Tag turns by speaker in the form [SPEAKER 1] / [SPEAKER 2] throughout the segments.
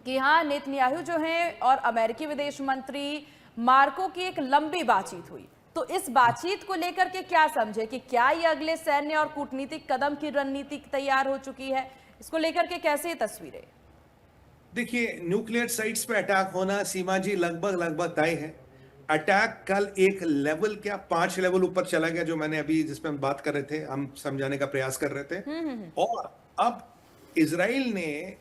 [SPEAKER 1] कि हाँ, नेतन्याहू जो हैं और अमेरिकी विदेश मंत्री मार्को की एक लंबी बातचीत हुई। तो इस बातचीत को लेकर के क्या समझे कि क्या ये अगले सैन्य और कूटनीतिक कदम की रणनीति तैयार हो चुकी है? इसको लेकर के कैसे तस्वीरें?
[SPEAKER 2] देखिए, न्यूक्लियर साइट्स पे अटैक होना सीमा जी लगभग लगभग तय है। अटैक कल एक लेवल क्या 5 लेवल ऊपर चला गया, जो मैंने अभी जिसमें हम बात कर रहे थे, हम समझाने का प्रयास कर रहे थे।
[SPEAKER 1] हम्म।
[SPEAKER 2] और अब इजराइल ने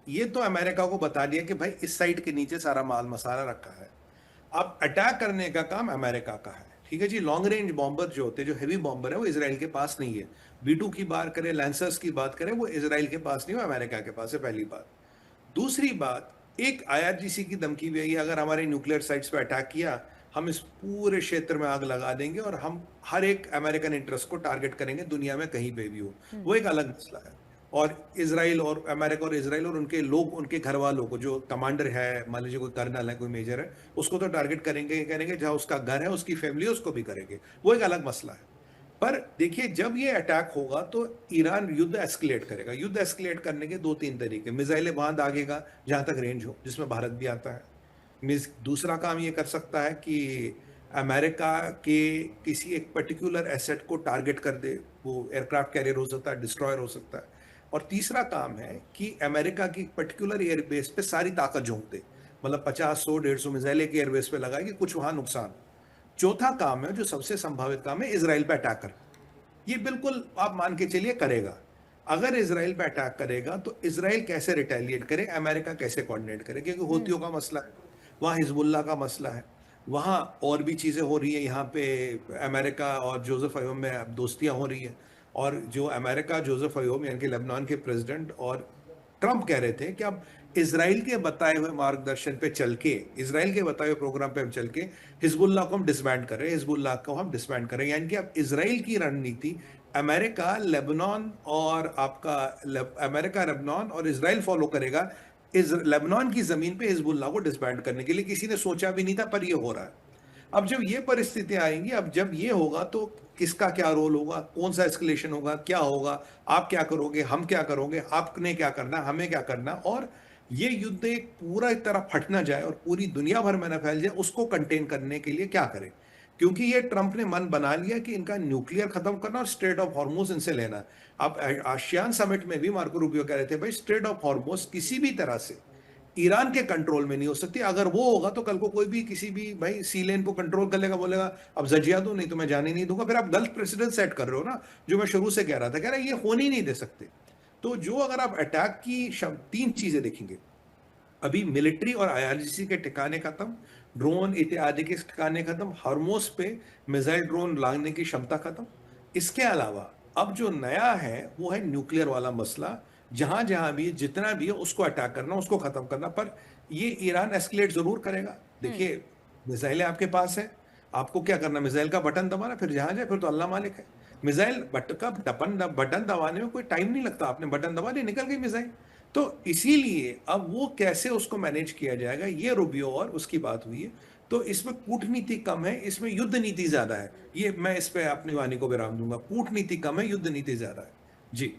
[SPEAKER 2] ये तो अमेरिका को बता दिया कि भाई इस साइट के नीचे सारा माल मसाला रखा है। अब अटैक करने का काम अमेरिका का है। ठीक है जी। लॉन्ग रेंज बॉम्बर जो होते हैं, जो हेवी बॉम्बर है, वो इजराइल के पास नहीं है। B2 की बात करें, लैंसर्स की बात करें, वो इजराइल के पास नहीं, वो अमेरिका के पास है। पहली बात। दूसरी बात, एक IRGC की धमकी भी आई है, अगर हमारे न्यूक्लियर साइट्स पे अटैक किया, हम इस पूरे क्षेत्र में आग लगा देंगे और हम हर एक अमेरिकन इंटरेस्ट को टारगेट करेंगे, दुनिया में कहीं पे भी हो। वो एक अलग मसला है। और इजराइल और अमेरिका और इजराइल और उनके लोग, उनके घर वालों को, जो कमांडर है, मान लीजिए कोई कर्नल है, कोई मेजर है, उसको तो टारगेट करेंगे करेंगे, जहां उसका घर है, उसकी फैमिली है, उसको भी करेंगे। वो एक अलग मसला है। पर देखिए, जब ये अटैक होगा तो ईरान युद्ध एस्केलेट करेगा। युद्ध एस्केलेट करने के 2-3 तरीके। मिसाइलें वहां दागेगा जहां तक रेंज हो, जिसमें भारत भी आता है। दूसरा काम ये कर सकता है कि अमेरिका के किसी एक पर्टिकुलर एसेट को टारगेट कर दे। वो एयरक्राफ्ट कैरियर हो सकता है, डिस्ट्रॉयर हो सकता है। और तीसरा काम है कि अमेरिका की पर्टिकुलर एयरबेस पे सारी ताकत झोंक दे। मतलब 50, 100, 150 मिसाइलें की एयरबेस पे लगाएगी, कुछ वहां नुकसान हो। चौथा काम है, जो सबसे संभावित काम है, इजराइल पे अटैक करना। ये बिल्कुल आप मान के चलिए करेगा। अगर इजराइल पे अटैक करेगा तो इजराइल कैसे रिटेलिएट करे, अमेरिका कैसे कोऑर्डिनेट करे, क्योंकि हूथियों का मसला है, वहां हिजबुल्लाह का मसला है, वहां और भी चीजें हो रही है। यहाँ पे अमेरिका और जोसेफ अयोम में अब दोस्तियां हो रही है। और जो अमेरिका, जोसेफ अयोम यानी कि लेबनान के प्रेसिडेंट और ट्रंप कह रहे थे कि अब इसराइल के बताए हुए मार्गदर्शन पे चल के, इसराइल के बताए हुए प्रोग्राम पे हम चल के हिजबुल्लाह को हम डिसबैंड कर रहे हैं, हिजबुल्लाह को हम डिसबैंड कर रहे हैं। यानी कि अब इसराइल की रणनीति, अमेरिका लेबनान और अमेरिका लेबनान और इसराइल फॉलो करेगा इस लेबनान की जमीन पे हिजबुल्लाह को डिसबैंड करने के लिए। किसी ने सोचा भी नहीं था, पर ये हो रहा है। अब जब ये परिस्थितियां आएंगी, अब जब ये होगा तो किसका क्या रोल होगा, कौन सा एस्केलेशन होगा, क्या होगा, आप क्या करोगे, हम क्या करोगे, आपने क्या करना, हमें क्या करना, और ये युद्ध एक पूरा एक तरह फट ना जाए और पूरी दुनिया भर में ना फैल जाए, उसको कंटेन करने के लिए क्या करें। क्योंकि ये ट्रंप ने मन बना लिया कि इनका न्यूक्लियर खत्म करना और स्ट्रेट ऑफ हॉर्मुज इनसे लेना है। अब आसियान समिट में भी मार्को रूबियो कह रहे थे, भाई स्ट्रेट ऑफ हॉर्मुज किसी भी तरह से ईरान के कंट्रोल में नहीं हो सकती। अगर वो होगा तो कल को कोई भी किसी भी भाई सी लेन को कंट्रोल कर लेगा, बोलेगा अब जजिया दो, नहीं तो मैं जाने नहीं दूंगा। फिर आप गलत प्रेसिडेंट सेट कर रहे हो ना, जो मैं शुरू से कह रहा था, कह रहा ये होने ही नहीं दे सकते। तो जो अगर आप अटैक की 3 चीजें देखेंगे, अभी मिलिट्री और IRGC के ठिकाने खत्म, ड्रोन इत्यादि के ठिकाने खत्म, हॉर्मोस पे मिसाइल ड्रोन लाने की क्षमता खत्म। इसके अलावा अब जो नया है वो है न्यूक्लियर वाला मसला। जहां जहां भी जितना भी है उसको अटैक करना, उसको खत्म करना। पर ये ईरान एस्केलेट जरूर करेगा। देखिए, मिसाइलें आपके पास है, आपको क्या करना, मिसाइल का बटन दबाना, फिर जहां जाए फिर तो अल्लाह मालिक है। मिसाइल का बटन दबाने में कोई टाइम नहीं लगता, आपने बटन दबा दिया, निकल गई मिसाइल। तो इसीलिए अब वो कैसे उसको मैनेज किया जाएगा, ये रूबियो और उसकी बात हुई है। तो इसमें कूटनीति कम है, इसमें युद्ध नीति ज्यादा है। ये मैं इस पे अपनी वाणी को विराम दूंगा। कूटनीति कम है, युद्ध नीति ज्यादा है। जी।